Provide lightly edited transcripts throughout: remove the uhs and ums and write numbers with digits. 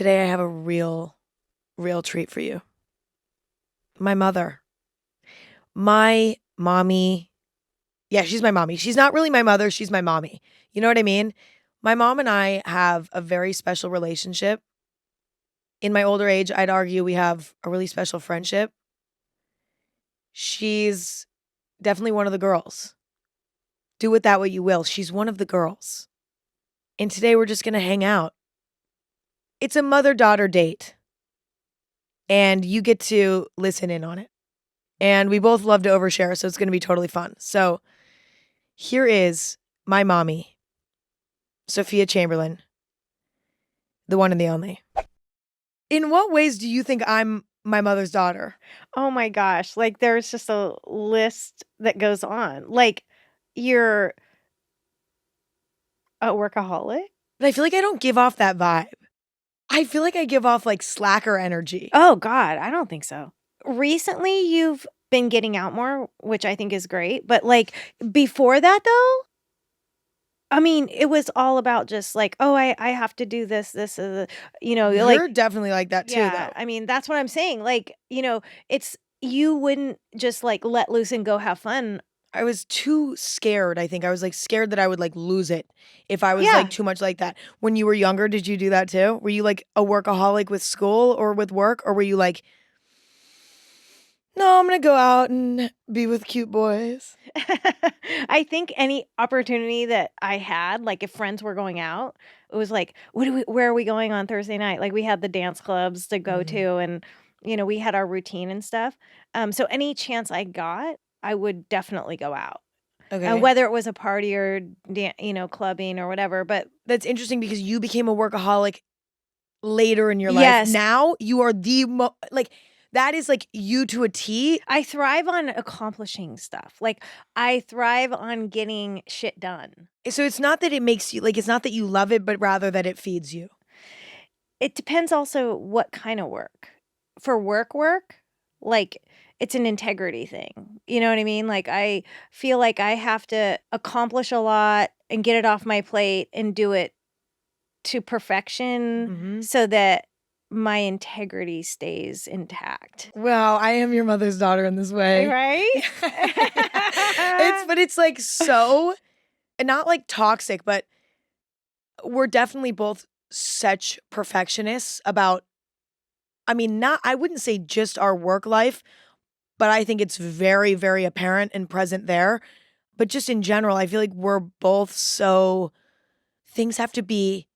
Today I have a real treat for you. My mother. My mommy. Yeah, she's my mommy. She's not really my mother, she's my mommy. You know what I mean? My mom and I have a very special relationship. In my older age, I'd argue we have a really special friendship. She's definitely one of the girls. Do with that what you will. She's one of the girls. And today we're just going to hang out. It's a mother-daughter date. And you get to listen in on it. And we both love to overshare, so it's going to be totally fun. So here is my mommy, Sophia Chamberlain, the one and the only. In what ways do you think I'm my mother's daughter? Oh my gosh. Like there's just a list that goes on. Like you're a workaholic. But I feel like I don't give off that vibe. I feel like I give off like slacker energy. Oh God, I don't think so. Recently you've been getting out more, which I think is great. But like before that though, I mean, it was all about just like, oh, I have to do this is, you're like, You're definitely like that too, yeah, though. I mean, that's what I'm saying. Like, it's you wouldn't just like let loose and go have fun. I was too scared, I think. I was like scared that I would like lose it if I was Yeah. like too much like that. When you were younger, did you do that too? Were you like a workaholic with school or with work? Or were you like, no, I'm going to go out and be with cute boys? I think any opportunity that I had, like if friends were going out, it was like, where are we going on Thursday night? Like we had the dance clubs to go to and we had our routine and stuff. So any chance I got, I would definitely go out. Okay. Whether it was a party or clubbing or whatever, but That's interesting because you became a workaholic later in your Yes. life. Now you are like that is like you to a T. I thrive on accomplishing stuff. Like I thrive on getting shit done. So it's not that it makes you like it's not that you love it, but rather that it feeds you. It depends also what kind of work. For work, like it's an integrity thing. You know what I mean? Like I feel like I have to accomplish a lot and get it off my plate and do it to perfection so that my integrity stays intact. Wow, I am your mother's daughter in this way. Right? But it's like so not like toxic, but we're definitely both such perfectionists about I wouldn't say just our work life, but I think it's very, very apparent and present there. But just in general, I feel like we're both so things have to be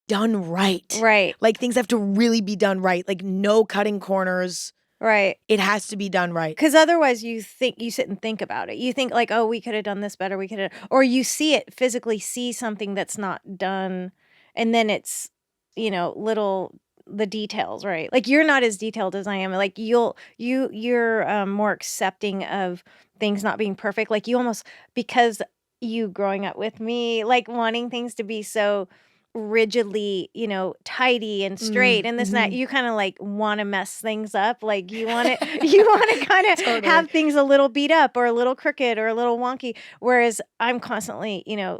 done right. Right. Like things have to really be done right. Like no cutting corners. Right. It has to be done right. Because otherwise you sit and think about it. You think like, oh, we could have done this better. We could have, or you physically see something that's not done. And then it's, the details, right? Like you're not as detailed as I am. Like you're more accepting of things not being perfect. Like you almost, because you growing up with me, like wanting things to be so rigidly, tidy and straight and this and that, you kind of like want to mess things up. Like you want to kind of Totally. have things a little beat up or a little crooked or a little wonky. Whereas I'm constantly, and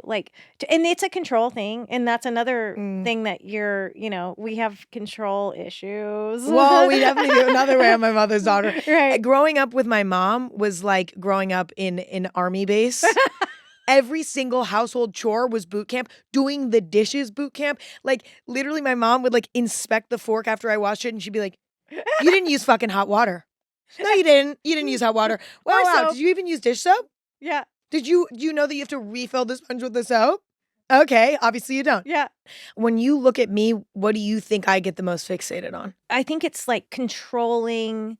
it's a control thing. And that's another thing that we have control issues. Well, we definitely do. Another way I'm my mother's daughter. Right. Growing up with my mom was like growing up in an army base. Every single household chore was boot camp. Doing the dishes boot camp. Like literally my mom would like inspect the fork after I washed it and she'd be like, you didn't use fucking hot water. No, you didn't. You didn't use hot water. Wow. Did you even use dish soap? Yeah. Do you know that you have to refill the sponge with the soap? Okay, obviously you don't. Yeah. When you look at me, what do you think I get the most fixated on? I think it's like controlling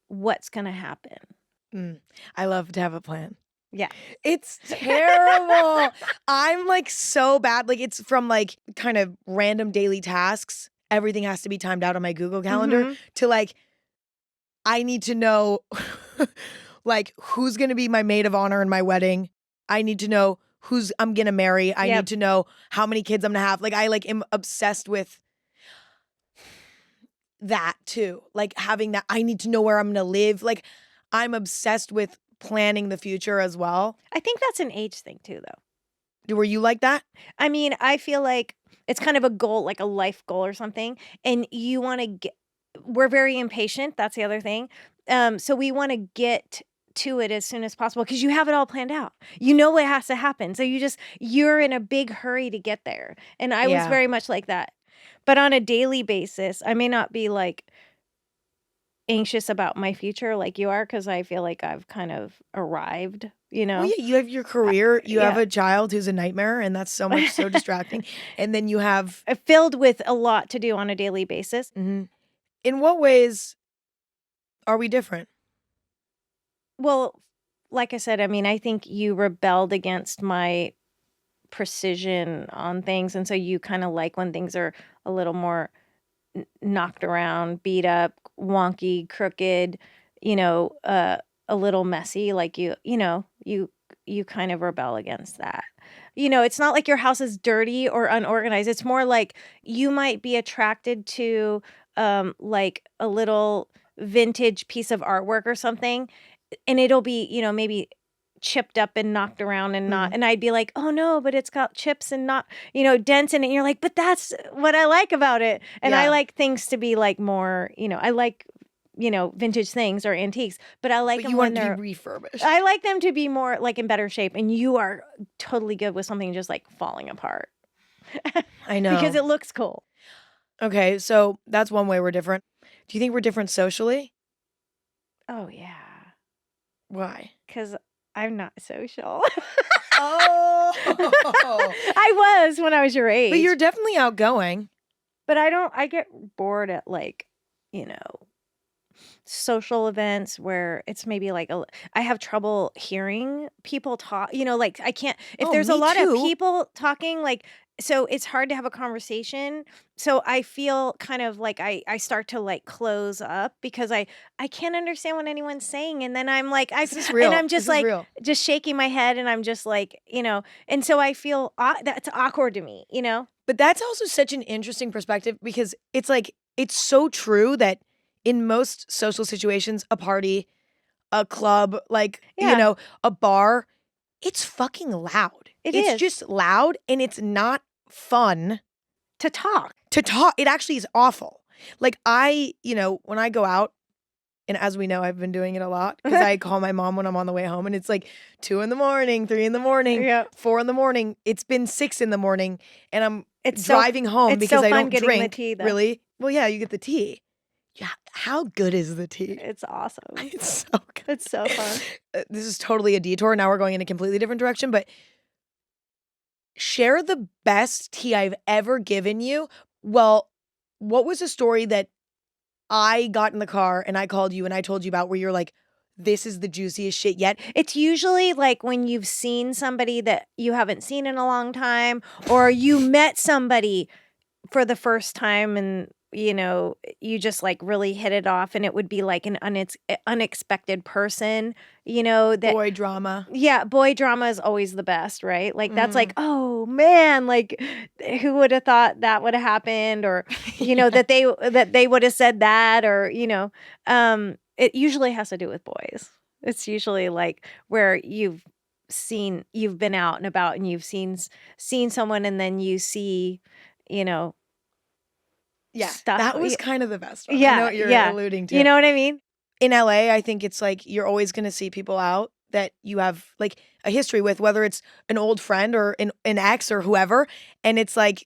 what's going to happen. I love to have a plan. Yeah. It's terrible. I'm like so bad. Like it's from like kind of random daily tasks. Everything has to be timed out on my Google Calendar to like, I need to know like who's going to be my maid of honor in my wedding. I need to know who's I'm going to marry. I need to know how many kids I'm going to have. Like I like am obsessed with that too. Like having that, I need to know where I'm going to live. Like I'm obsessed with planning the future as well. I think that's an age thing too, though. Were you like that? I mean, I feel like it's kind of a goal, like a life goal or something, and you wanna get we're very impatient, that's the other thing. So we wanna get to it as soon as possible because you have it all planned out. You know what has to happen, so you're in a big hurry to get there, and I was Yeah. very much like that. But on a daily basis, I may not be, like, anxious about my future like you are because I feel like I've kind of arrived, you Well, know? yeah, you have your Uh, career, you have yeah. a child who's a nightmare, and that's so much so distracting. And then you have Filled with a lot to do on a daily basis. mhm. In what ways are we different? Well, like I said, I mean, I think you rebelled against my precision on things, and so you kinda like when things are a little more knocked around, beat up, wonky, crooked, you know, a little messy, like you kind of rebel against that. It's not like your house is dirty or unorganized. It's more like you might be attracted to like a little vintage piece of artwork or something, and it'll be, maybe chipped up and knocked around and not, Mhm. and I'd be like, "Oh no, but it's got chips and not, dents in it." And you're like, "But that's what I like about it." And I Yeah. like things to be like more, I like, vintage things or antiques, but I like But you them want when it to be they're refurbished. I like them to be more like in better shape, and you are totally good with something just like falling apart I because know. it looks cool. Okay, so that's one way we're different. Do you think we're different socially? Oh yeah, Why? cuz I'm not social. Oh. I was when I was your But you're age. definitely outgoing. But I get bored at like, you know, social events where it's maybe like I have trouble hearing people talk, like I can't, if Oh, there's a me lot of too. people talking, like, so it's hard to have a conversation. So I feel kind of like I start to like close up because I can't understand what anyone's saying. And then I'm like, This is and real. I'm just This is like, real. just shaking my head and I'm just like, and so I feel that's awkward to me, But that's also such an interesting perspective because it's like, it's so true that in most social situations, a party, a club, like, Yeah, a bar, it's fucking loud. it It's is just loud and it's not fun to talk. to talk. It actually is awful. Like, when I go out, and as we know, I've been doing it a lot because I call my mom when I'm on the way home and it's like 2 in the morning, 3 in the morning, Yeah. 4 in the morning. It's been 6 in the morning and I'm It's so driving home it's because so I fun don't getting the drink, tea, though. really. Well, yeah, you get the tea. Yeah, how good is the tea? It's awesome. It's so good. It's so fun. This is totally a detour. Now we're going in a completely different direction, but share the best tea I've ever given you. Well, what was a story that I got in the car and I called you and I told you about where you're like, this is the juiciest shit yet? It's usually, like, when you've seen somebody that you haven't seen in a long time, or you met somebody for the first time and, you just, like, really hit it off, and it would be, like, an unexpected person, that Boy drama. yeah, boy drama is always the best, right? Like, that's like, Mhm. "Oh, man," like, who would have thought that would have happened, or, Yeah. that they would have said that, or, it usually has to do with boys. It's usually, like, where you've been out and about and you've seen someone and then you see, you know, Yeah, stuff. that was kind of the best one. I know Yeah, what you're yeah. alluding You to. know what I mean? In LA, I think it's like you're always gonna see people out that you have, like, a history with, whether it's an old friend or an ex or whoever, and it's like,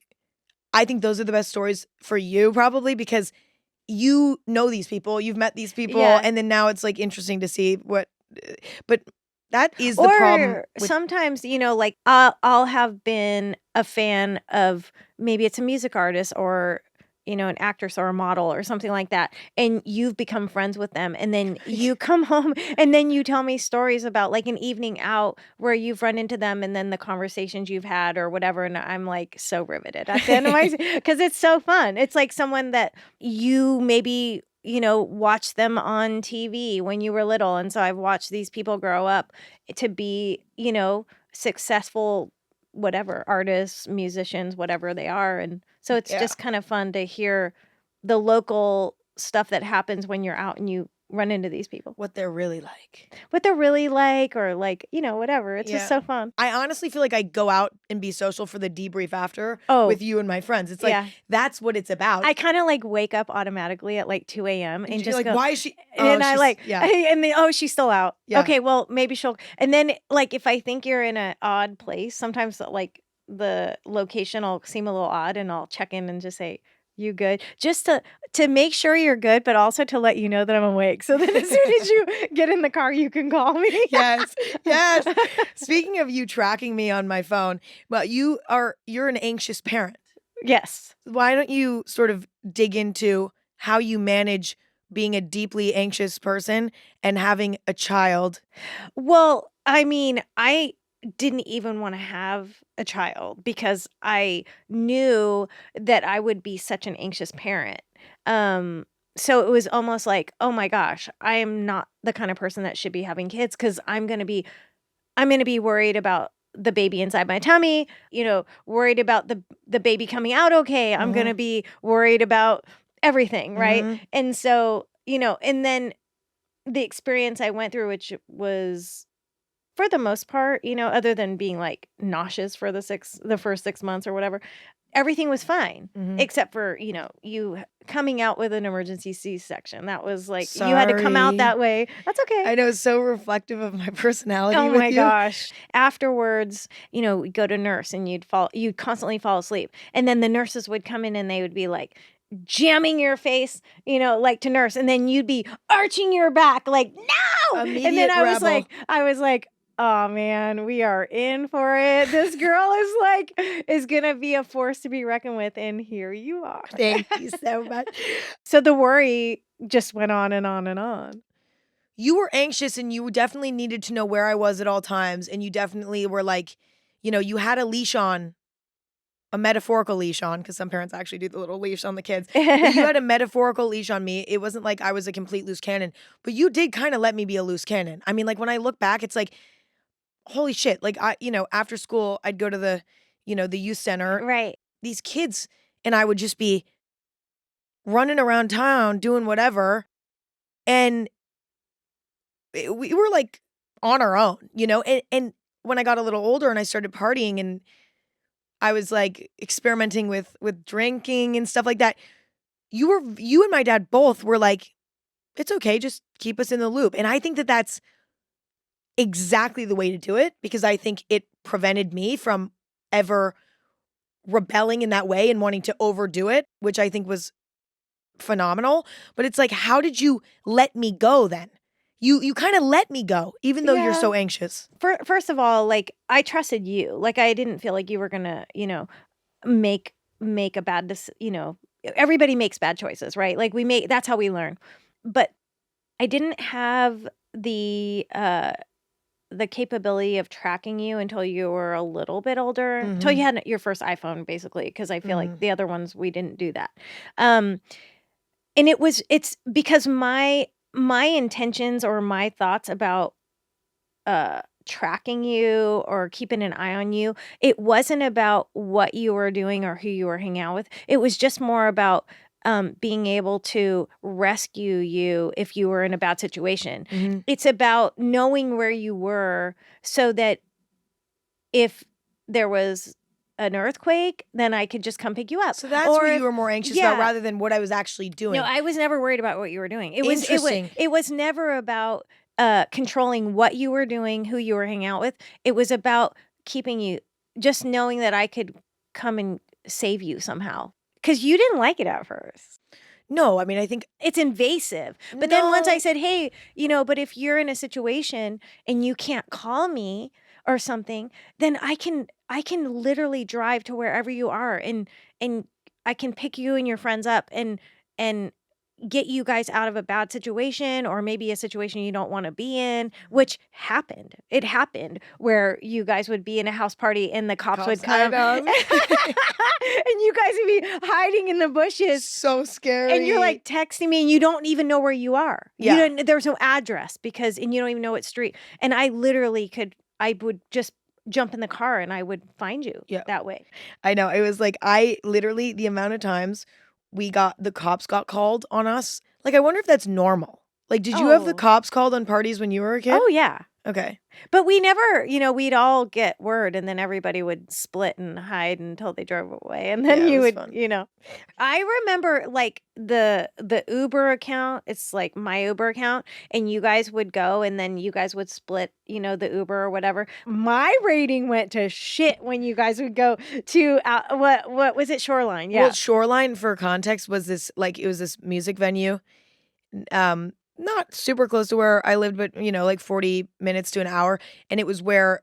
I think those are the best stories for you probably because you know these people, you've met these people, Yeah. and then now it's, like, interesting to see but that is the problem Or with sometimes, like I'll have been a fan of, maybe it's a music artist or, an actress or a model or something like that. And you've become friends with them. And then you come home and then you tell me stories about like an evening out where you've run into them and then the conversations you've had or whatever. And I'm like so riveted at the end of my, because it's so fun. It's like someone that you maybe, watched them on TV when you were little. And so I've watched these people grow up to be, successful, whatever, artists, musicians, whatever they are. And so it's Yeah. just kind of fun to hear the local stuff that happens when you're out and you run into these people. What they're really like. What they're really like, or like, whatever. It's just Yeah. so fun. I honestly feel like I go out and be social for the debrief after Oh, with you and my friends. It's like, yeah. that's what it's about. I kind of like wake up automatically at like 2 a.m. and you're just like, go, why is she? and I she's- like, yeah. and then, oh, she's still out. Yeah. Okay, well, maybe she'll, and then like if I think you're in an odd place, sometimes like the location will seem a little odd and I'll check in and just say, you good? Just to make sure you're good, but also to let you know that I'm awake. So then as soon as you get in the car, you can call me. Yes. Speaking of you tracking me on my phone, well, you're an anxious parent. Yes. Why don't you sort of dig into how you manage being a deeply anxious person and having a child? Well, I mean, I didn't even want to have a child because I knew that I would be such an anxious parent. So it was almost like, oh my gosh, I am not the kind of person that should be having kids because I'm going to be worried about the baby inside my tummy, worried about the baby coming out okay. I'm going to be worried about everything, right? And so, and then the experience I went through, which was for the most part, other than being like nauseous for the first 6 months or whatever, everything was fine except for, you coming out with an emergency C-section. That was like, you had to come out that way. That's okay. I know, it's so reflective of my personality. Oh with my you. gosh. Afterwards, we'd go to nurse and you'd constantly fall asleep. And then the nurses would come in and they would be like jamming your face, like to nurse. And then you'd be arching your back like, no. Immediate and then I rebel. was like, oh man, we are in for it. This girl is gonna be a force to be reckoned with, and here you are. Thank you so much. So the worry just went on and on and on. You were anxious and you definitely needed to know where I was at all times. And you definitely were like, you had a leash on, a metaphorical leash on, because some parents actually do the little leash on the kids. But you had a metaphorical leash on me. It wasn't like I was a complete loose cannon, but you did kind of let me be a loose cannon. I mean, like when I look back, it's like, holy shit. Like after school, I'd go to the youth center. Right. These kids and I would just be running around town doing whatever. And we were like on our own, and when I got a little older and I started partying and I was like experimenting with drinking and stuff like that, you and my dad both were like, it's okay, just keep us in the loop. And I think that that's exactly the way to do it, because I think it prevented me from ever rebelling in that way and wanting to overdo it, which I think was phenomenal. But it's like, how did you let me go then? You kind of let me go, even though you're so anxious. First of all, like I trusted you. Like I didn't feel like you were gonna, make a bad decision. Everybody makes bad choices, right? Like that's how we learn. But I didn't have the capability of tracking you until you were a little bit older, until you had your first iPhone, basically, because I feel like the other ones we didn't do that. And it's because my intentions or my thoughts about tracking you or keeping an eye on you, it wasn't about what you were doing or who you were hanging out with. It was just more about being able to rescue you if you were in a bad situation. It's about knowing where you were so that if there was an earthquake, then I could just come pick you up. So that's what you were more anxious about rather than what I was actually doing. No, I was never worried about what you were doing. Interesting. It was never about controlling what you were doing, who you were hanging out with. It was about keeping you, just knowing that I could come and save you somehow. Because you didn't like it at first. No, I mean, I think it's invasive. But then once I said, hey, but if you're in a situation and you can't call me or something, then I can literally drive to wherever you are and I can pick you and your friends up and get you guys out of a bad situation or maybe a situation you don't want to be in, which happened. It happened where you guys would be in a house party and the cops would come. And you guys would be hiding in the bushes. So scary. And you're like texting me and you don't even know where you are. Yeah. There's no address and you don't even know what street. And I would just jump in the car and I would find you that way. I know. It was like, the amount of times the cops got called on us. Like, I wonder if that's normal. Like, did you have the Oh. cops called on parties when you were a kid? Oh, yeah. Okay. But we never, we'd all get word and then everybody would split and hide until they drove away. And then Yeah, it you was would, fun. I remember like the Uber account, it's like my Uber account, and you guys would go and then you guys would split, the Uber or whatever. My rating went to shit when you guys would go to what was it, Shoreline? Well, Yeah. Shoreline, for context, was this like it was this music venue, not super close to where I lived, but like 40 minutes to an hour, and it was where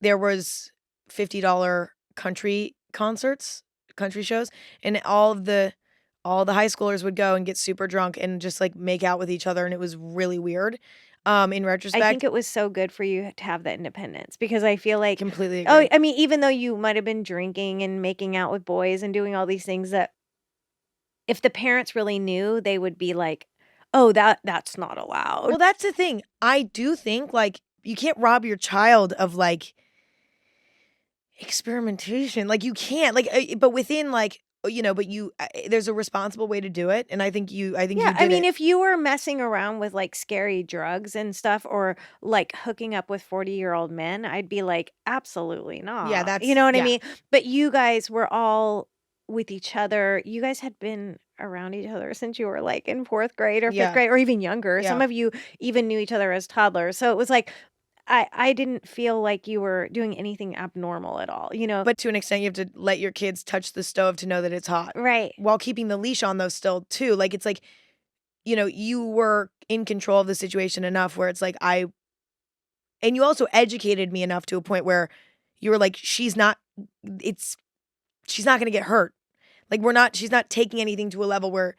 there was $50 country concerts, country shows, and all the high schoolers would go and get super drunk and just like make out with each other, and it was really weird. In I think retrospect, it was so good for you to have that independence because I feel like, completely oh, agree. I mean, even though you might have been drinking and making out with boys and doing all these things that if the parents really knew, they would be like, "Oh, that's not allowed." Well, that's the thing. I do think like you can't rob your child of like experimentation. Like you can't like, but within like but there's a responsible way to do it, and I think you Yeah, I did mean, it. if you were messing around with, like, scary drugs and stuff or, like, hooking up with 40-year-old men, I'd be like, "Absolutely Yeah, not." You that's know what I yeah, mean? But you guys were all with each other. You guys had been around each other since you were, like, in 4th grade or 5th yeah, grade or even younger. Some yeah. of you even knew each other as toddlers. So it was like, I didn't feel like you were doing anything abnormal at all, you know? But to an extent, you have to let your kids touch the stove to know that it's hot, Right. while keeping the leash on those still too. Like it's like you were in control of the situation enough where it's like and you also educated me enough to a point where you were like, it's she's not gonna get hurt. Like she's not taking anything to a level where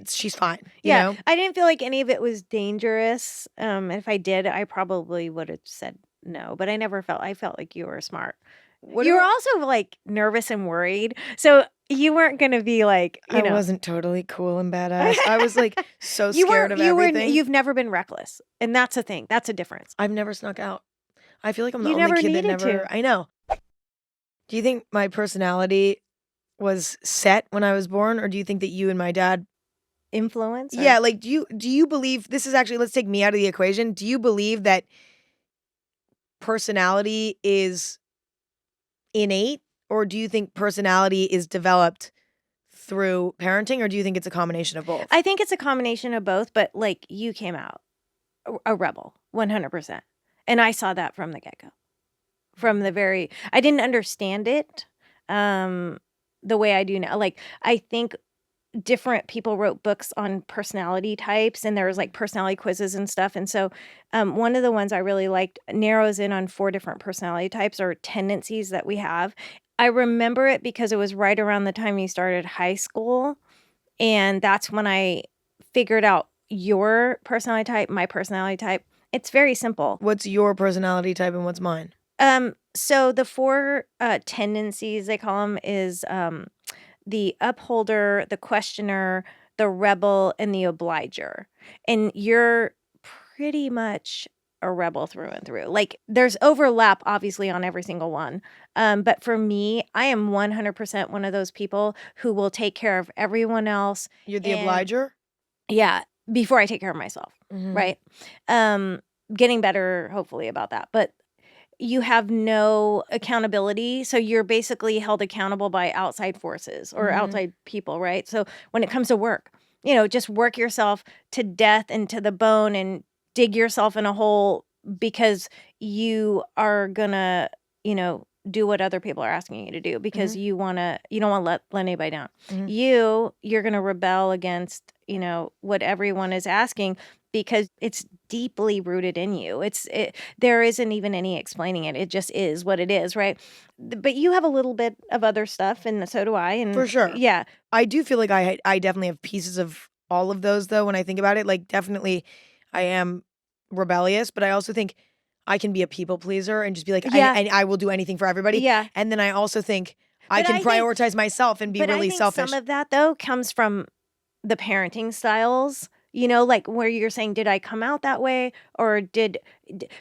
she's fine, you Yeah, know? I didn't feel like any of it was dangerous. If I did, I probably would have said no, but I felt like you were smart. What You were about also like nervous and worried. So you weren't going to be like, I wasn't totally cool and badass. I was like so scared of everything. you've never been reckless. And that's a thing. That's a difference. I've never snuck out. I feel like I'm the You only never kid that needed never to. I know. Do you think my personality was set when I was born, or do you think that you and my dad Influence or yeah, like do you believe this is actually let's take me out of the equation. Do you believe that personality is innate, or do you think personality is developed through parenting, or do you think it's a combination of both? I think it's a combination of both, but like you came out a rebel 100%. And I saw that from the get-go. From the very I didn't understand it, um, the way I do now. Like, I think different people wrote books on personality types, and there was, like, personality quizzes and stuff, and so, one of the ones I really liked narrows in on 4 different personality types or tendencies that we have. I remember it because it was right around the time you started high school, and that's when I figured out your personality type, my personality type. It's very simple. What's your personality type and what's mine? So the 4, tendencies they call them is, the upholder, the questioner, the rebel, and the obliger. And you're pretty much a rebel through and through. Like, there's overlap, obviously, on every single one. But for me, I am 100% one of those people who will take care of everyone else You're the and obliger? yeah, before I take care of myself, Mhm. right? Um, Getting better, hopefully, about that. But you have no accountability, so you're basically held accountable by outside forces or Mhm. outside people, right? So when it comes to work, just work yourself to death and to the bone and dig yourself in a hole because you are gonna, do what other people are asking you to do because Mhm. you don't wanna let anybody down. Mhm. You're gonna rebel against, what everyone is asking because it's deeply rooted in you. There isn't even any explaining it. It just is what it is, right? But you have a little bit of other stuff, and so do I. For And sure. yeah, I do feel like I definitely have pieces of all of those though when I think about it. Like definitely I am rebellious, but I also think I can be a people pleaser and just be like yeah, and I will do anything for everybody. yeah. And then I also think I But can I think, prioritize myself and be but I really think some selfish. of that though comes from the parenting styles. Like where you're saying, did I come out that way, or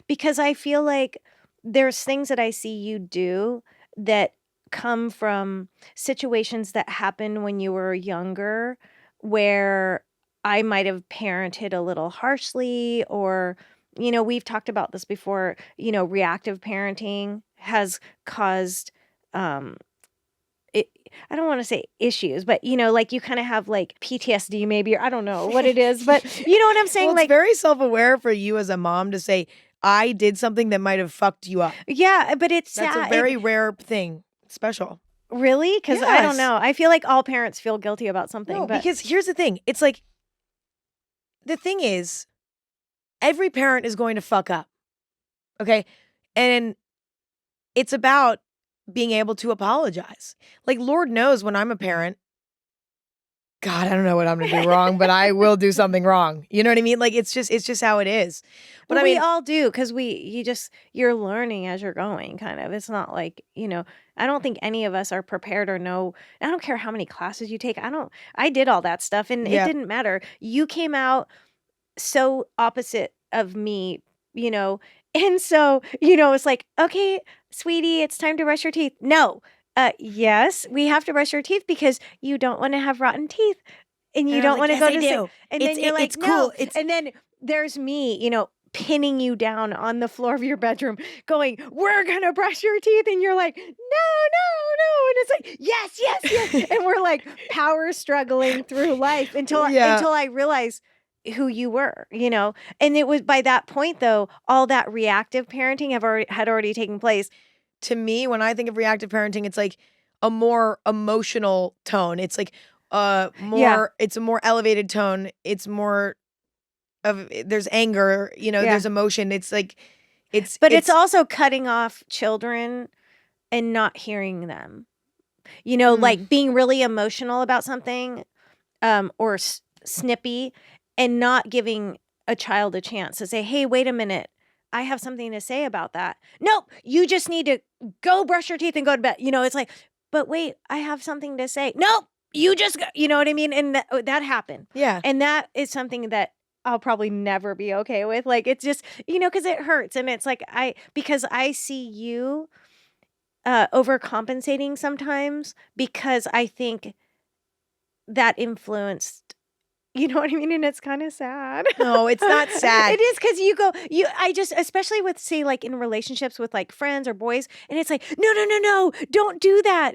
because I feel like there's things that I see you do that come from situations that happened when you were younger, where I might have parented a little harshly, or, we've talked about this before, reactive parenting has caused, um, it, I don't want to say issues, but like you kind of have like PTSD maybe, or I don't know what it is, but you know what I'm saying? Well, it's Like, very self-aware for you as a mom to say, I did something that might have fucked you up. yeah, but it's That's a sad. very rare thing. Special. Really? Because I don't Yes. know. I feel like all parents feel guilty about something, No, but because here's the thing. It's like, the thing is, every parent is going to fuck up. Okay? And it's about being able to apologize. Like, Lord knows when I'm a parent, God, I don't know what I'm gonna do wrong, but I will do something wrong. You know what I mean? Like, it's just how it is. But well, I we mean, all do, because you're learning as you're going, kind of. It's not like, I don't think any of us are prepared or know. I don't care how many classes you take. I did all that stuff and it yeah. didn't matter. You came out so opposite of me, you know. And so, it's like, okay, sweetie, it's time to brush your teeth. No. Yes, we have to brush your teeth because you don't want to have rotten teeth and you And I was don't like, want to yes, go I to sleep. do. And then you're like, It's no. cool. It's And then there's me, pinning you down on the floor of your bedroom, going, we're gonna brush your teeth. And you're like, no, no. And it's like, yes, yes, yes. And we're like power struggling through life until yeah. I realize who you were, And it was by that point though, all that reactive parenting had already taken place. To me, when I think of reactive parenting, it's like a more emotional tone. It's like Yeah. it's a more elevated tone. It's more of there's anger, Yeah. there's emotion. It's like But it's also cutting off children and not hearing them. mm, Like being really emotional about something, or snippy, and not giving a child a chance to say, "Hey, wait a minute. I have something to say about that." Nope, you just need to go brush your teeth and go to bed. It's like, but wait, I have something to say. Nope, you just go, you know what I mean? And that happened. yeah. And that is something that I'll probably never be okay with. Like, it's just, because it hurts. And it's like, because I see you overcompensating sometimes, because I think that influenced, you know what I mean? And it's kind of sad. No, it's not sad. It is, because I just, especially with, say, like in relationships with like friends or boys, and it's like, no, no, no, no, don't do that.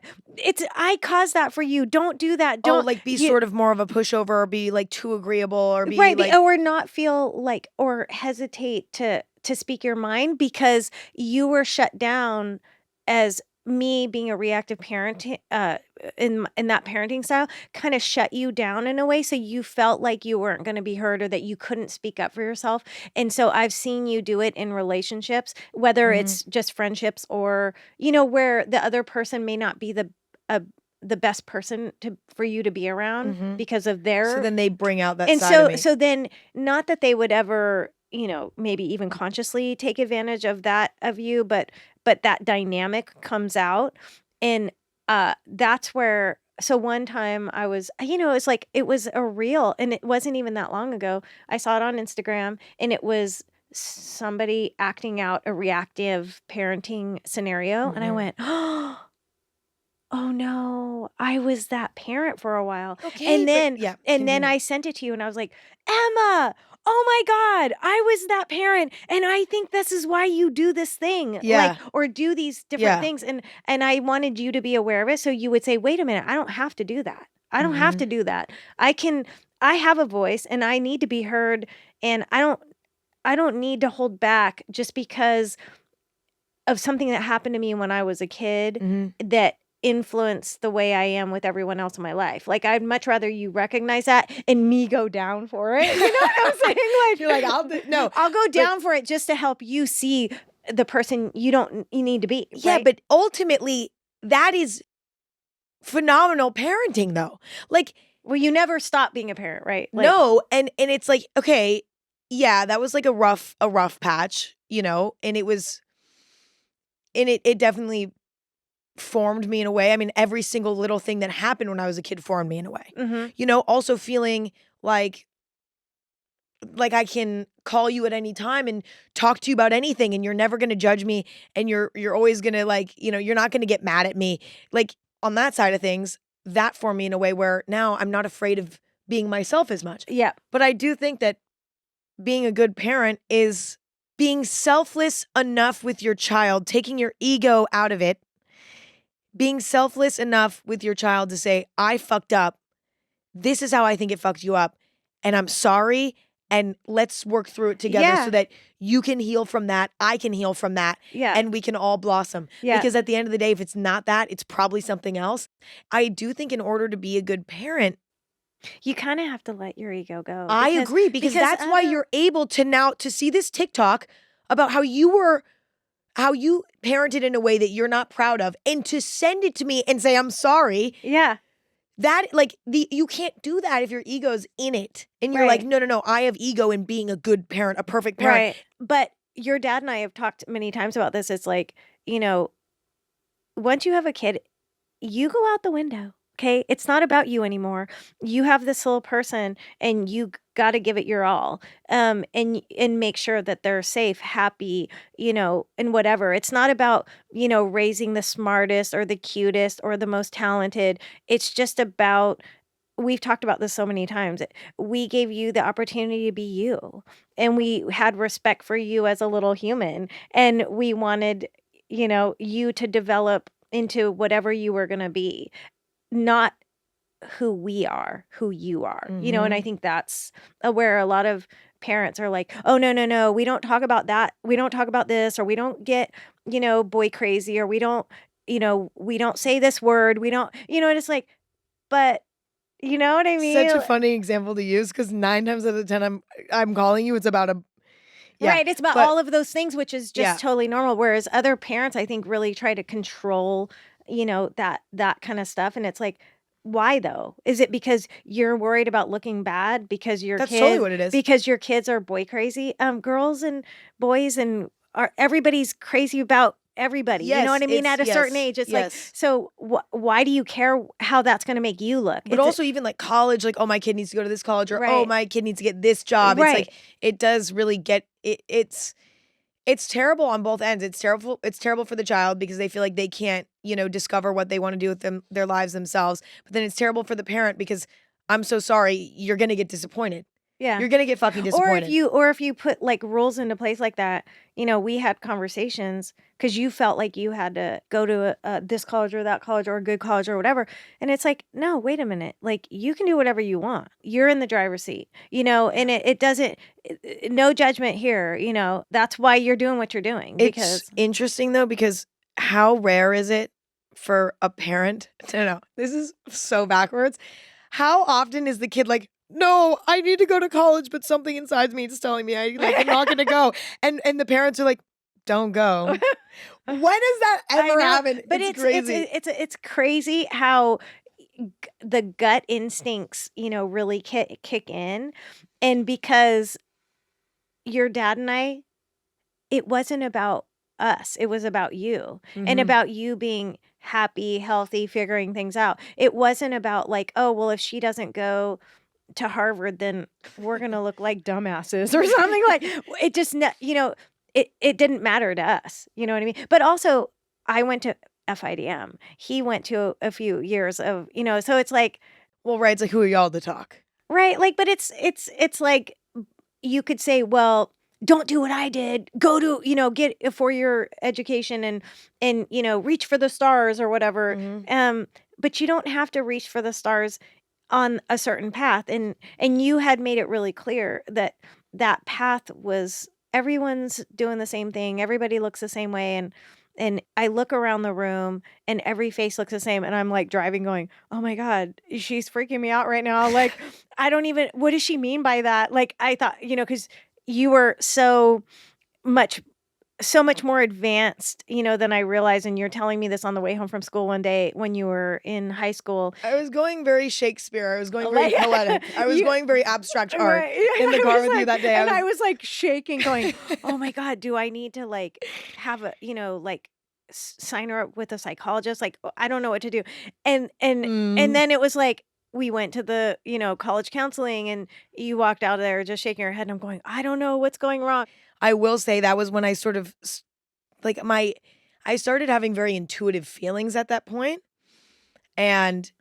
I caused that for you. Don't do that. Oh, Don't, like be sort of more of a pushover or be like too agreeable or be right. like Or not feel like, or hesitate to speak your mind because you were shut down as me being a reactive parent, in that parenting style, kind of shut you down in a way, so you felt like you weren't going to be heard or that you couldn't speak up for yourself. And so I've seen you do it in relationships, whether mhm, it's just friendships or, where the other person may not be uh, the best person for you to be around mhm. because of So their. then they bring out that And side of so me. so then, not that they would ever, maybe even consciously take advantage of that of you, but that dynamic comes out. And that's where, so one time I was, it's like, it was a reel, and it wasn't even that long ago. I saw it on Instagram, and it was somebody acting out a reactive parenting scenario, and I Mhm. went, oh no, I was that parent for a while. Okay, And but then yeah, and then continue. I sent it to you, and I was like, "Emma, oh my God, I was that parent, and I think this is why you do this thing." Like, Yeah. or do these different Yeah. things. And I wanted you to be aware of it, so you would say, "Wait a minute, I don't have to do that. I don't have Mhm. to do that. I have a voice and I need to be heard, and I don't need to hold back just because of something that happened to me when I was a kid Mhm. that influenced the way I am with everyone else in my life. Like, I'd much rather you recognize that and me go down for it. You know what I'm saying? Like, You're like, I'll do no, I'll go but down for it just to help you see the person you need to be, yeah, right? but ultimately that is phenomenal parenting though. Like, Well, you never stop being a parent, right? Like, no, and it's like, okay, yeah, that was like a rough patch, and it definitely formed me in a way. I mean, every single little thing that happened when I was a kid formed me in a way. mhm. Also feeling like I can call you at any time and talk to you about anything and you're never going to judge me and you're always going to you're not going to get mad at me. Like on that side of things, that formed me in a way where now I'm not afraid of being myself as much. Yeah. But I do think that being a good parent is being selfless enough with your child, taking your ego out of it, being selfless enough with your child to say, I fucked up. This is how I think it fucked you up. And I'm sorry. And let's work through it together so that you can heal from that. I can heal from that. Yeah. And we can all blossom. Yeah. Because at the end of the day, if it's not that, it's probably something else. I do think in order to be a good parent, you kind of have to let your ego go. I agree, because that's why you're able to now to see this TikTok about how you parented in a way that you're not proud of, and to send it to me and say, I'm sorry. Yeah. That, like, you can't do that if your ego's in it. And you're like, no, I have ego in being a good parent, a perfect parent. Right. But your dad and I have talked many times about this. It's like, once you have a kid, you go out the window. Okay. It's not about you anymore. You have this little person and you got to give it your all. And make sure that they're safe, happy, and whatever. It's not about, raising the smartest or the cutest or the most talented. It's just about, we've talked about this so many times. We gave you the opportunity to be you, and we had respect for you as a little human, and we wanted, you to develop into whatever you were going to be, not who we are, who you are, and I think that's where a lot of parents are like, oh, no, we don't talk about that. We don't talk about this, or we don't get, boy crazy, or we don't say this word. We don't, and it's like, but you know what I mean? Such a funny example to use, because 9 times out of 10, I'm calling you, it's about a right. It's about all of those things, which is just totally normal. Whereas other parents, I think, really try to control, that kind of stuff. And it's like, why though? Is it because you're worried about looking bad because your That's kids, totally what it is. Because your kids are boy crazy? Girls and boys everybody's crazy about everybody. Yes, you know what I mean? At a certain age, it's like, so why do you care how that's going to make you look? But also even like college, like, oh, my kid needs to go to this college, or oh, my kid needs to get this job. It's like, it does really get it. It's terrible on both ends. It's terrible. It's terrible for the child because they feel like they can't, discover what they want to do with their lives themselves. But then it's terrible for the parent because, I'm so sorry, you're going to get disappointed. Yeah. You're going to get fucking disappointed. Or if you put like rules into place like that, we had conversations because you felt like you had to go to this college or that college or a good college or whatever. And it's like, no, wait a minute. Like, you can do whatever you want. You're in the driver's seat, and it doesn't, no judgment here. That's why you're doing what you're doing. Because it's interesting though, because how rare is it for a parent to know? This is so backwards. How often is the kid like, no, I need to go to college, but something inside me is telling me I'm not going to go. And the parents are like, don't go. When has that ever happened? But it's crazy. It's crazy how the gut instincts, really kick in. And because your dad and I, it wasn't about us. It was about you, and about you being happy, healthy, figuring things out. It wasn't about like, oh, well, if she doesn't go to Harvard, then we're going to look like dumbasses or something. Like, it just, it didn't matter to us. You know what I mean? But also, I went to FIDM. He went to a few years of, so it's like, well, right. It's like, who are y'all to talk? Right. Like, but it's like, you could say, well, don't do what I did. Go to, get a 4-year education and, reach for the stars or whatever. But you don't have to reach for the stars on a certain path. And you had made it really clear that that path was, everyone's doing the same thing. Everybody looks the same way. And I look around the room and every face looks the same. And I'm like driving going, oh my God, she's freaking me out right now. Like, I don't even, what does she mean by that? Like, I thought, because you were so much more advanced, than I realized. And you're telling me this on the way home from school one day when you were in high school. I was going very Shakespeare. I was going very poetic. I was going very abstract art in the car with you that day. I was like shaking going, oh my God, do I need to like have a, sign her up with a psychologist? Like, I don't know what to do. And then it was like, we went to the, college counseling, and you walked out of there just shaking your head. And I'm going, I don't know what's going wrong. I will say that was when I sort of like I started having very intuitive feelings at that point. And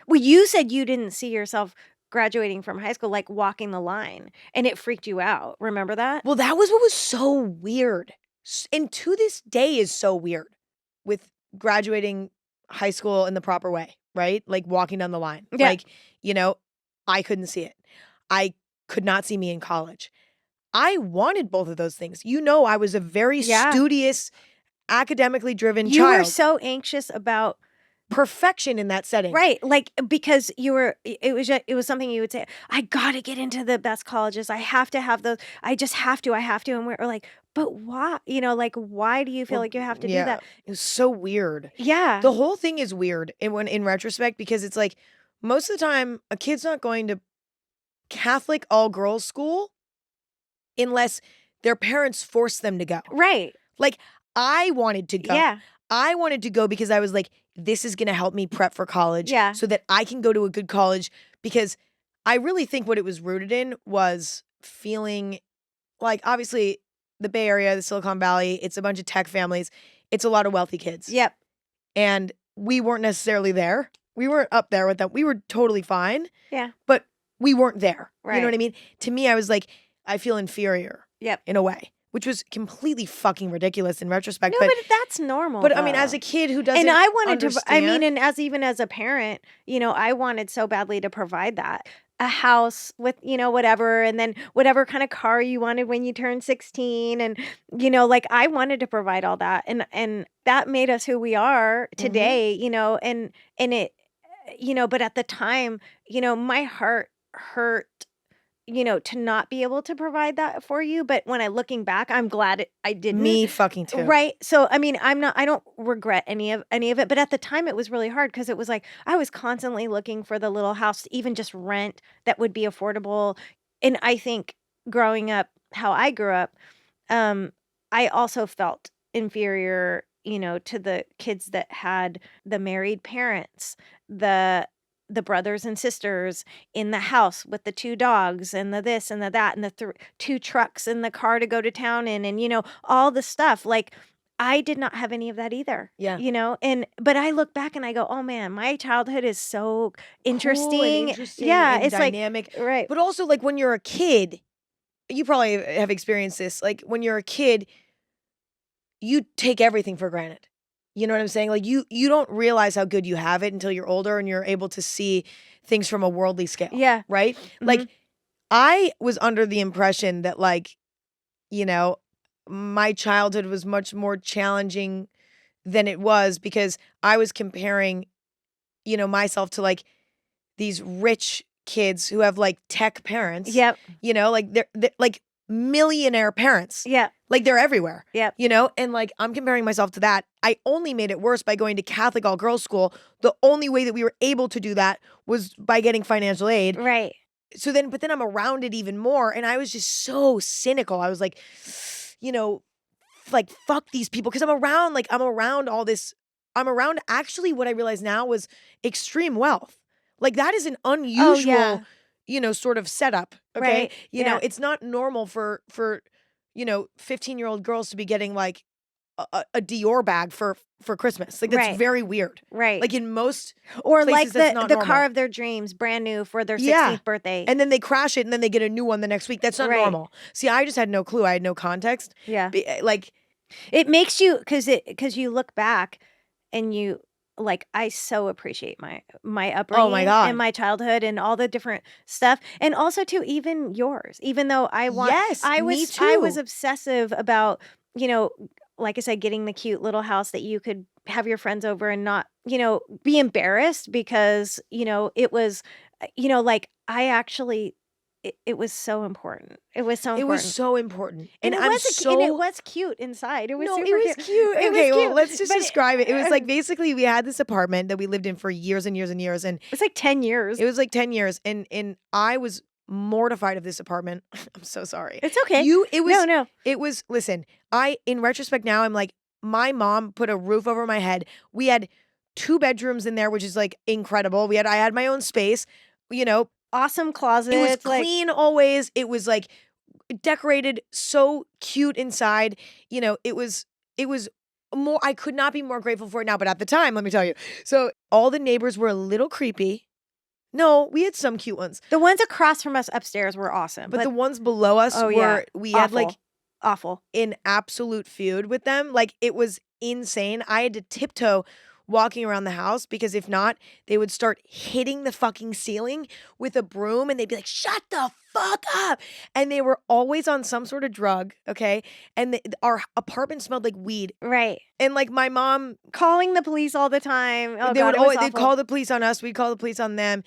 well, you said you didn't see yourself graduating from high school, like walking the line, and it freaked you out. Remember that? Well, that was what was so weird. And to this day is so weird with graduating high school in the proper way, right? Like walking down the line. Yeah. Like, you know, I couldn't see it. I could not see me in college. I wanted both of those things. You know, I was a very Yeah. studious, academically driven You were child. so anxious about Perfection in that setting. right, like, because you were it was something you would say, "I gotta get into the best colleges. I have to have those. I just have to, I have to," and we're like, "But why?" You know, like, "Why do you feel Well, like you have to do yeah, that?" it was so weird. Yeah. The whole thing is weird in retrospect because it's like most of the time a kid's not going to Catholic all girls school unless their parents force them to go. Right. Like I wanted to go. Yeah. I wanted to go because I was like, this is going to help me prep for college Yeah. so that I can go to a good college because I really think what it was rooted in was feeling like obviously the Bay Area, the Silicon Valley, it's a bunch of tech families. It's a lot of wealthy kids. Yep. And we weren't necessarily there. We weren't up there with them. We were totally fine. Yeah. But we weren't there. You know what I Right. mean? To me, I was like, I feel inferior Yep. in a way, which was completely fucking ridiculous in retrospect. No, but that's normal, but I mean, as though. a kid who doesn't And I wanted to I mean, understand, and as even as a parent, you know, I wanted so badly to provide that. A house with, you know, whatever, and then whatever kind of car you wanted when you turned 16, and, you know, like, I wanted to provide all that, and that made us who we are Mhm. today, you know, and it you know, but at the time, you know, my heart hurt, you know, to not be able to provide that for you, but when I looking back, I'm glad I didn't. me fucking too. Right. So, I mean, I don't regret any of it, but at the time it was really hard because it was like I was constantly looking for the little house to even just rent that would be affordable. And I think growing up how I grew up, um, I also felt inferior, you know, to the kids that had the married parents, the the brothers and sisters in the house with the two dogs and the this and the that and the two trucks and the car to go to town in, and you know all the stuff. Like I did not have any of that either. Yeah. You know, and but I look back and I go, oh man, my childhood is so Cool and interesting. interesting Yeah, and it's dynamic. like right. But also, like when you're a kid, you probably have experienced this. Like when you're a kid, you take everything for granted. You know what I'm saying? Like you don't realize how good you have it until you're older and you're able to see things from a worldly scale. Yeah. Right? Like I was under the impression that like, you know, my childhood was much more challenging than it was because I was comparing, you know, myself to like these rich kids who have like tech parents. Yep. You know, like they're like millionaire parents. Yep. Like they're everywhere. Yep. You know, and like I'm comparing myself to that. I only made it worse by going to Catholic all girls school. The only way that we were able to do that was by getting financial aid. Right. So then, but then I'm around it even more. And I was just so cynical. I was like, you know, like fuck these people. Cause I'm around all this. I'm around actually what I realize now was extreme wealth. Like that is an unusual, yeah. you know, sort of setup. Okay. Right. You know, Yeah. it's not normal for, you know, 15-year-old girls to be getting like a Dior bag for Christmas. Like that's Right. very weird. Right. Like in most or like places, that's the not the car normal. of their dreams, brand new for their 16th Yeah. birthday. And then they crash it and then they get a new one the next week. That's not Right. normal. See, I just had no clue. I had no context. Yeah. Like, It makes you because you look back and you like I so appreciate my upbringing oh my God. and my childhood and all the different stuff, and also too even yours. Even though Yes, I me was too. obsessive about, you know, like I said, getting the cute little house that you could have your friends over and not, you know, be embarrassed because, you know, it was, you know, like I actually it was so important. It was so It important. was so important. And And it I'm was so and it was cute inside. It was No, super it was cute. cute. It Okay, was well, cute, let's just but describe it. It was like basically we had this apartment that we lived in for years and years and years, and it's like 10 years. it was like 10 years, and I was mortified of this apartment. I'm so sorry. It's okay. No. It was listen, in retrospect now, I'm like, my mom put a roof over my head. We had 2 bedrooms in there, which is like incredible. I had my own space, you know. Awesome closet. It was It's like clean always. It was like decorated so cute inside. You know, it was more I could not be more grateful for it now, but at the time, let me tell you. So all the neighbors were a little creepy. No, we had some cute ones. The ones across from us upstairs were awesome. But the ones below us were, we had like awful. an absolute feud with them. Like it was insane. I had to tiptoe walking around the house because if not, they would start hitting the fucking ceiling with a broom and they'd be like, shut the fuck up. And they were always on some sort of drug, okay? And our apartment smelled like weed. Right. And like my mom calling the police all the time. Oh, they God, would it was always, they'd awful. call the police on us, we'd call the police on them.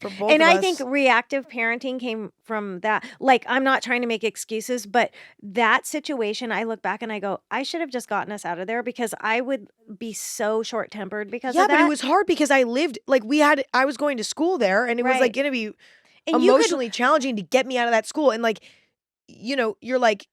For both And of I us. think reactive parenting came from that. Like, I'm not trying to make excuses, but that situation, I look back and I go, I should have just gotten us out of there because I would be so short-tempered because of that. Yeah, but it was hard because I lived, like I was going to school there and it was like going to be and emotionally challenging to get me out of that school. And like, you know, you're like,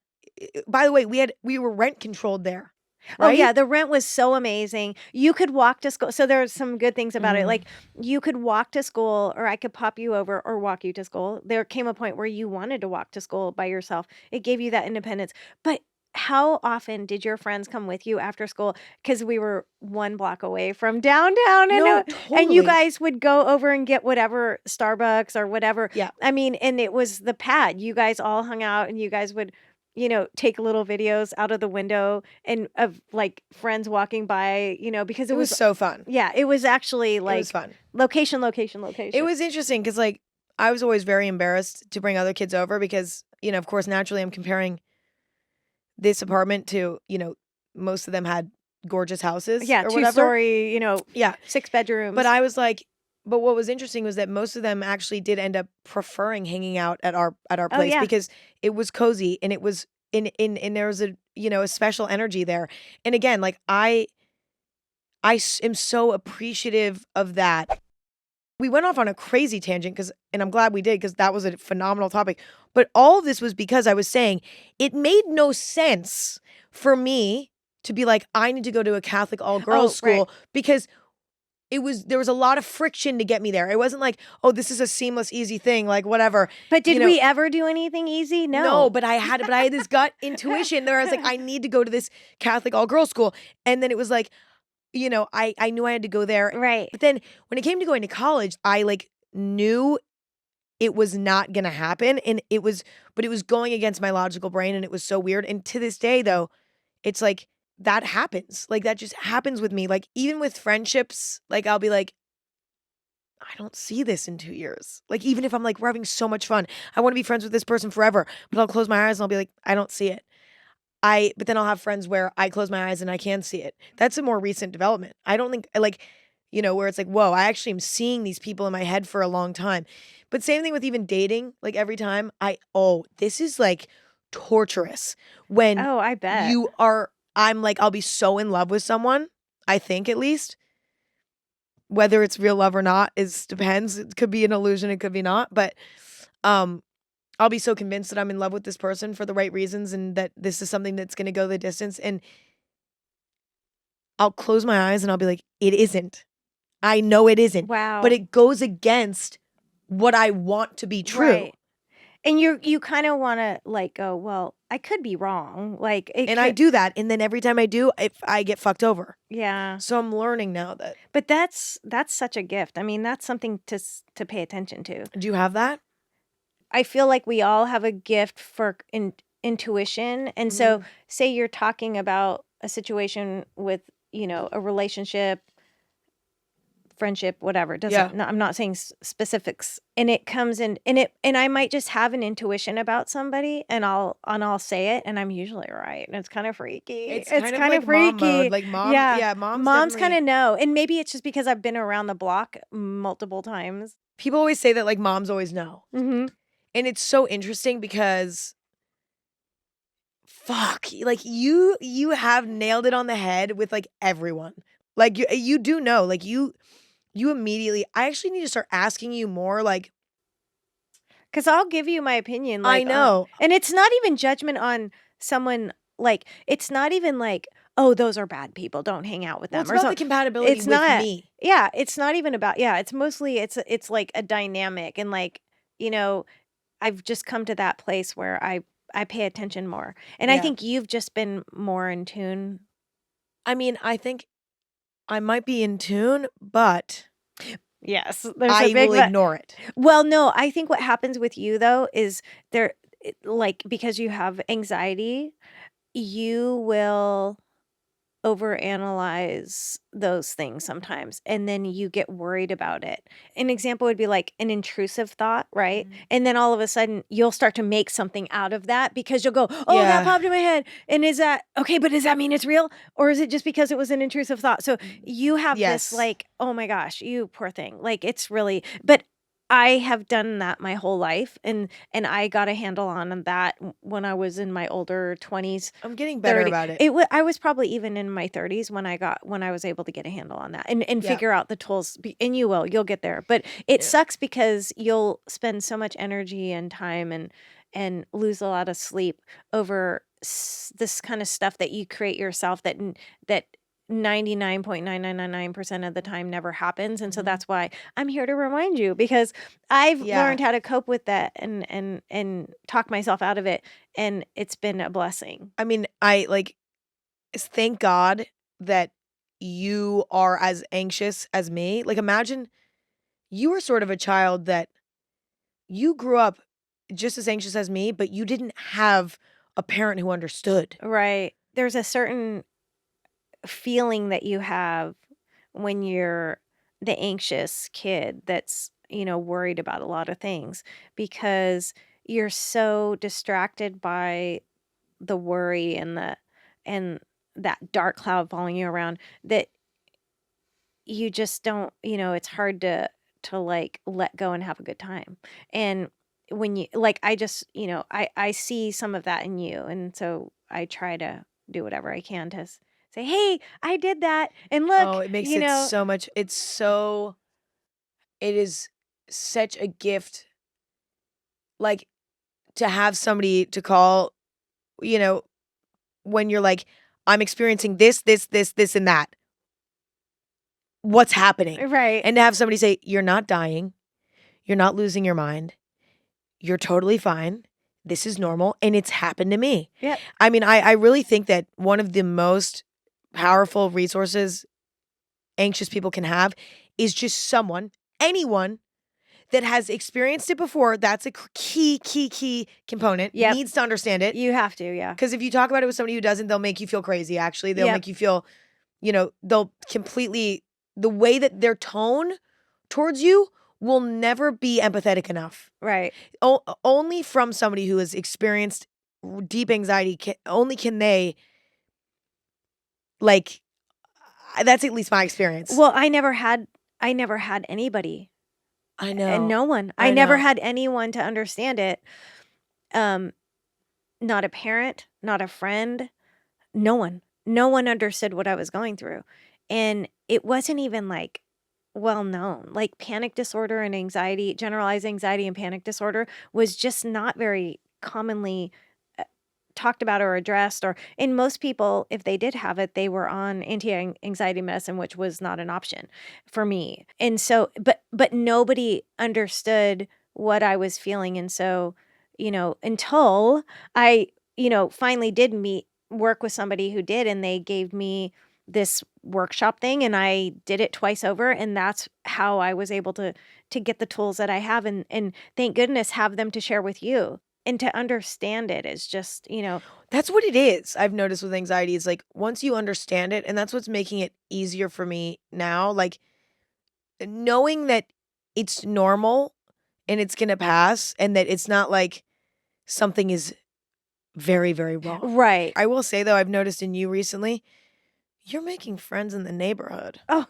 by the way, we were rent controlled there. Right? Oh yeah, the rent was so amazing. You could walk to school. So there's some good things about it. Like you could walk to school or I could pop you over or walk you to school. There came a point where you wanted to walk to school by yourself. It gave you that independence. But how often did your friends come with you after school? Because we were 1 block away from downtown. No, and you totally. guys would go over and get whatever Starbucks or whatever. Yeah. I mean, and it was the pad. You guys all hung out and you guys would take little videos out of the window and of like friends walking by, because It was so fun. Yeah, it was actually like it was fun. Location. It was interesting because like I was always very embarrassed to bring other kids over because, of course, naturally I'm comparing this apartment to, most of them had gorgeous houses. Yeah, or whatever. 2-story, yeah, 6 bedrooms. But I was like, but what was interesting was that most of them actually did end up preferring hanging out at our place because it was cozy and it was in there was a special energy there. And again, like I am so appreciative of that. We went off on a crazy tangent and I'm glad we did because that was a phenomenal topic. But all of this was because I was saying it made no sense for me to be like, I need to go to a Catholic all girls school because there was a lot of friction to get me there. It wasn't like, oh, this is a seamless, easy thing, like whatever. But did we ever do anything easy? No. No, but I had this gut intuition there. I was like, I need to go to this Catholic all girls school. And then it was like, I knew I had to go there. Right. But then when it came to going to college, I like knew it was not going to happen. And it was going against my logical brain. And it was so weird. And to this day though, it's like, that happens. Like that just happens with me. Like even with friendships, like I'll be like, I don't see this in 2 years. Like even if I'm like, we're having so much fun. I want to be friends with this person forever. But I'll close my eyes and I'll be like, I don't see it. But then I'll have friends where I close my eyes and I can see it. That's a more recent development. I don't think where it's like, whoa, I actually am seeing these people in my head for a long time. But same thing with even dating. Like every time this is like torturous when I bet I'm like, I'll be so in love with someone, I think at least. Whether it's real love or not depends. It could be an illusion, it could be not. But I'll be so convinced that I'm in love with this person for the right reasons and that this is something that's going to go the distance. And I'll close my eyes and I'll be like, it isn't. I know it isn't. Wow. But it goes against what I want to be true. Right. And you kind of want to like go, well, I could be wrong. Like, I do that. And then every time I do, I get fucked over. Yeah. So I'm learning now that. But that's such a gift. I mean, that's something to pay attention to. Do you have that? I feel like we all have a gift for intuition. And so say you're talking about a situation with, a relationship, friendship, whatever. I'm not saying specifics. And it comes in and I might just have an intuition about somebody and I'll say it and I'm usually right. And it's kind of freaky. It's kind of like freaky. Mom mode. Like mom, yeah moms kind of know. And maybe it's just because I've been around the block multiple times. People always say that like moms always know. Mm-hmm. And it's so interesting because fuck, like you have nailed it on the head with like everyone. Like you do know, like you immediately, I actually need to start asking you more like. Because I'll give you my opinion. Like, I know. And it's not even judgment on someone, like, it's not even like, oh, those are bad people, don't hang out with them. It's about the compatibility with me. Yeah, it's not even about, it's mostly, it's like a dynamic. And like, I've just come to that place where I pay attention more. And I think you've just been more in tune. I mean, I think I might be in tune, but Yes, there's a I big will but. ignore it. Well, no, I think what happens with you though is like because you have anxiety, you will overanalyze those things sometimes and then you get worried about it. An example would be like an intrusive thought, right? Mhm. And then all of a sudden you'll start to make something out of that because you'll go, "Oh, that Yeah. popped in my head." And is that okay, but does that mean it's real or is it just because it was an intrusive thought? So you have this Yes. like, "Oh my gosh, you poor thing." Like it's really but I have done that my whole life and I got a handle on that when I was in my older 20s. I'm getting better 30. about it. I was probably even in my 30s when I was able to get a handle on that and Yeah. figure out the tools and you'll get there. But it Yeah. sucks because you'll spend so much energy and time and lose a lot of sleep over this kind of stuff that you create yourself that 99.9999% of the time never happens. And so Mhm. that's why I'm here to remind you because I've Yeah. learned how to cope with that and talk myself out of it and it's been a blessing. I mean, I like thank God that you are as anxious as me. Like imagine you were sort of a child that you grew up just as anxious as me, but you didn't have a parent who understood. Right. There's a certain feeling that you have when you're the anxious kid that's, worried about a lot of things because you're so distracted by the worry and that dark cloud following you around that you just don't, it's hard to like let go and have a good time. And when you like I just, I see some of that in you and so I try to do whatever I can to say, "Hey, I did that." And Oh, look, it makes it so much it is such a gift, like, to have somebody to call, you know, when you're like, "I'm experiencing this, and that. What's happening?" right. And to have somebody say, "You're not dying. You're not losing your mind. You're totally fine. This is normal, and it's happened to me." Yep. I mean, I really think that one of the most powerful resources anxious people can have is just anyone that has experienced it before. That's a key component. Yep. Needs to understand it. You have to, yeah. Because if you talk about it with somebody who doesn't, they'll make you feel crazy, actually. They'll Yep. make you feel, they'll completely, the way that their tone towards you will never be empathetic enough. Right. Only from somebody who has experienced deep anxiety, only can they, like, that's at least my experience. Well, I never had anybody I and know. no one. I I never know. had anyone to understand it. Um Not a parent, not a friend, no one. No one understood what I was going through. And it wasn't even like well known. Like panic disorder and anxiety, generalized anxiety and panic disorder was just not very commonly uh, talked about or addressed or in most people if they did have it they were on anti-anxiety medicine which was not an option for me. And so but nobody understood what I was feeling and so, until I, finally did meet work with somebody who did and they gave me this workshop thing and I did it twice over and that's how I was able to get the tools that I have and thank goodness have them to share with you. And to understand it is just, That's what it is. I've noticed with anxiety is like once you understand it, and that's what's making it easier for me now, like knowing that it's normal and it's going to pass and that it's not like something is very, very wrong. right. I will say though, I've noticed in you recently, you're making friends in the neighborhood. Oh,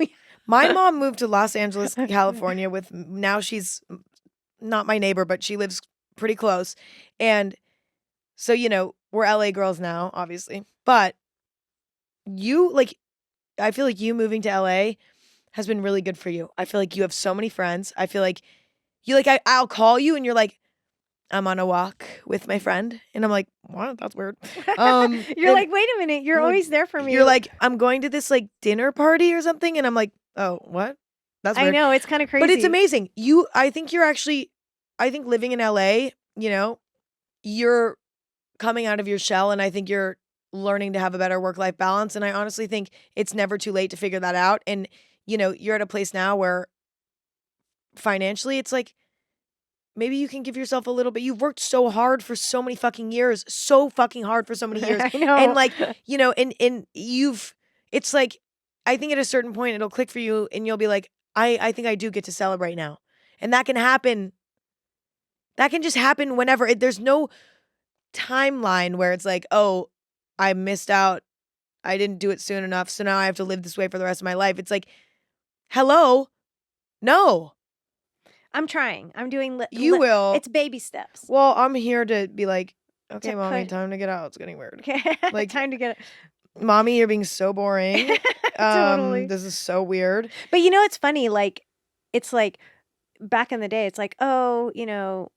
My mom moved to Los Angeles, California now she's not my neighbor, but she lives pretty close. And so, we're LA girls now, obviously. But I feel like you moving to LA has been really good for you. I feel like you have so many friends. I feel like I'll call you and you're like, I'm on a walk with my friend. And I'm like, what? That's weird. you're And like, wait a minute, you're I'm like, always there for me. you're like, I'm going to this like dinner party or something. And I'm like, oh, what? That's I weird. know it's kind of crazy. But it's amazing. I think living in LA, you're coming out of your shell and I think you're learning to have a better work-life balance. And I honestly think it's never too late to figure that out. And, you're at a place now where financially, it's like maybe you can give yourself a little bit. You've worked so hard for so many fucking years, so fucking hard for so many years. I know. And like, you know, and it's like, I think at a certain point it'll click for you and you'll be like, I think I do get to celebrate now. And that can happen. That can just happen whenever. There's no timeline where it's like, oh, I missed out. I didn't do it soon enough. So now I have to live this way for the rest of my life. It's like, hello? No. I'm trying. I'm doing. You will. It's baby steps. Well, I'm here to be like, okay, To mommy, put- time to get out. It's getting weird. Okay. Like- Time to get Mommy, you're being so boring. Totally. This is so weird. But you know, it's funny. Like, it's like back in the day, it's like, oh, you know,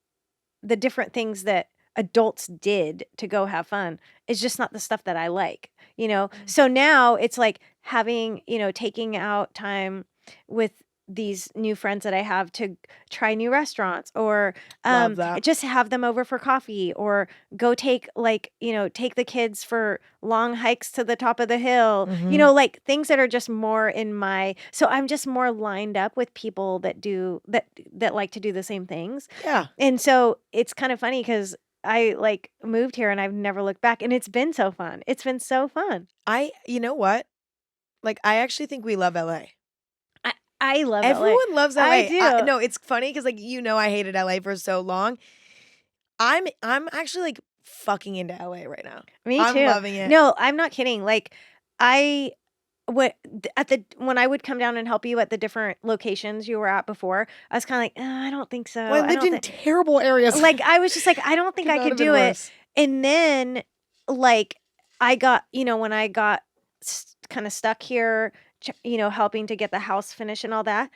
the different things that adults did to go have fun is just not the stuff that I like, you know? So now it's like having, you know, taking out time with these new friends that I have to try new restaurants or Love that. just have them over for coffee or go take like, you know, take the kids for long hikes to the top of the hill, you know, like things that are just more in my, so I'm just more lined up with people that do that like to do the same things. Yeah. And so it's kind of funny because I like moved here and I've never looked back and it's been so fun. It's been so fun. You know what? Like, I actually think we love LA. I love LA. Everyone loves LA. I do. No, it's funny because like, you know, I hated LA for so long. I'm actually like fucking into LA right now. Me I'm too. loving it. No, I'm not kidding. Like when I would come down and help you at the different locations you were at before, I was kind of like, I don't think so. Well, I lived in terrible areas. Like I was just like, I don't think I could do it. And then like I got, you know, when I got kind of stuck here, you know, helping to get the house finished and all that,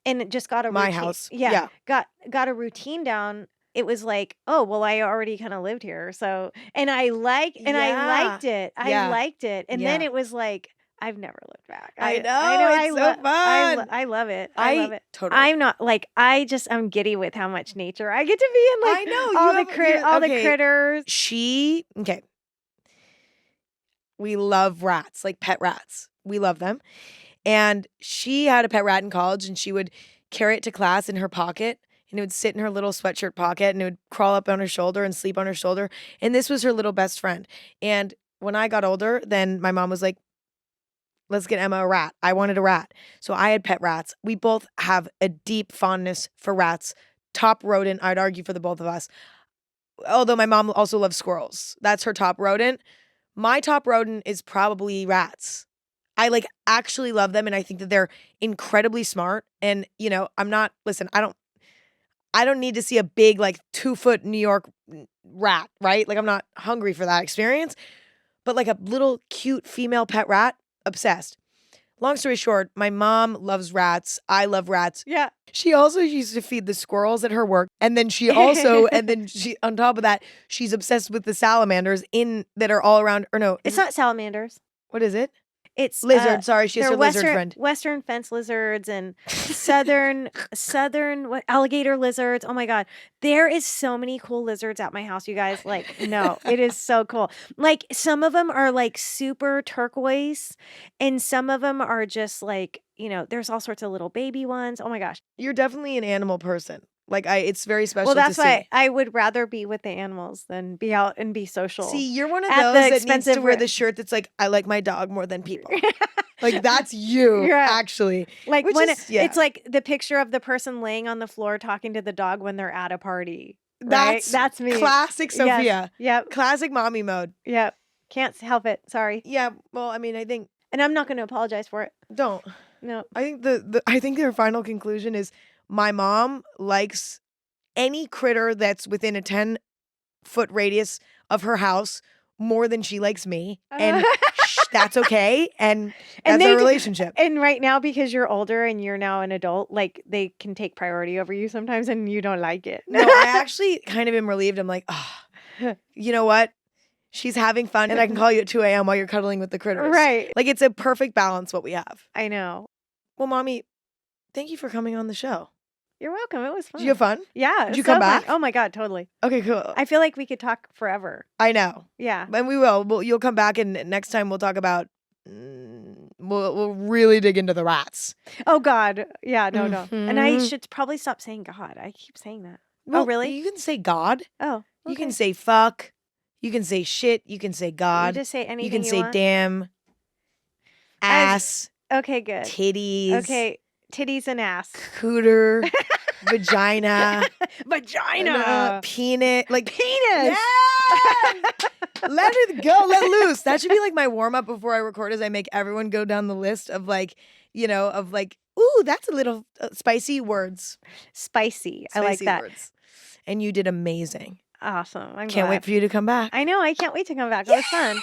and it just got a My routine. house. Yeah. Got a routine down. It was like, oh, well, I already kind of lived here. So, and I liked it. I liked it. And then it was like, I've never looked back. I know. It's so fun. I love it. I love it. Totally. I'm not like, I'm giddy with how much nature I get to be in. Like, I know. all the critters. Okay. We love rats, like pet rats. We love them. And she had a pet rat in college and she would carry it to class in her pocket and it would sit in her little sweatshirt pocket and it would crawl up on her shoulder and sleep on her shoulder. And this was her little best friend. And when I got older, then my mom was like, let's get Emma a rat. I wanted a rat. So I had pet rats. We both have a deep fondness for rats. Top rodent, I'd argue, for the both of us. Although my mom also loves squirrels. That's her top rodent. My top rodent is probably rats. I like actually love them and I think that they're incredibly smart. And, you know, I don't need to see a big like 2-foot New York rat, right? Like I'm not hungry for that experience. But like a little cute female pet rat, obsessed. Long story short, my mom loves rats. I love rats. Yeah. She also used to feed the squirrels at her work. And then she on top of that, she's obsessed with the salamanders that are all around, or no. It's not salamanders. What is it? It's lizard. Sorry, she's her lizard friend. Western fence lizards and southern alligator lizards. Oh my God. There is so many cool lizards at my house, you guys. Like, no, it is so cool. Like some of them are like super turquoise and some of them are just like, you know, there's all sorts of little baby ones. Oh my gosh. You're definitely an animal person. Like it's very special. Well, that's to why see. I would rather be with the animals than be out and be social. See, you're one of At those the that needs to expensive wear the shirt that's like, I like my dog more than people. Like that's you, Yeah. actually. Like Which when is- yeah. it's like the picture of the person laying on the floor talking to the dog when they're at a party. Right? That's me. Classic Sophia. Yes. Yep. Classic mommy mode. Yep. Can't help it. Sorry. Yeah. Well, I mean, I think And I'm not going to apologize for it. don't. No. I think I think their final conclusion is my mom likes any critter that's within a 10-foot radius of her house more than she likes me, and that's okay. And that's our relationship. And right now, because you're older and you're now an adult, like they can take priority over you sometimes, and you don't like it. No, I actually kind of am relieved. I'm like, oh, you know what? She's having fun, and I can call you at 2 a.m. while you're cuddling with the critters. Right. Like it's a perfect balance what we have. I know. Well, mommy, thank you for coming on the show. You're welcome. It was fun. Did you have fun? Yeah. Did you come back? Oh my God, totally. Okay, cool. I feel like we could talk forever. I know. Yeah. And we will. You'll come back, and next time we'll talk about we'll really dig into the rats. Oh God. Yeah, no. And I Mhm. should probably stop saying God. I keep saying that. Well, Oh, really? You can say God. Oh, You can okay. say fuck. You can say shit. You can say God. just say You anything can you say want. damn, ass, Okay, good. titties, Okay, titties and ass. cooter, vagina, Vagina. penis. Like, Penis. yes! Let it go. Let loose. That should be like my warm up before I record. As I make everyone go down the list of like, ooh, that's a little spicy words. Spicy. I like Spicy that. words. And you did amazing. Awesome. I'm Can't wait glad. for you to come back. I know. I can't wait to come back. It was fun.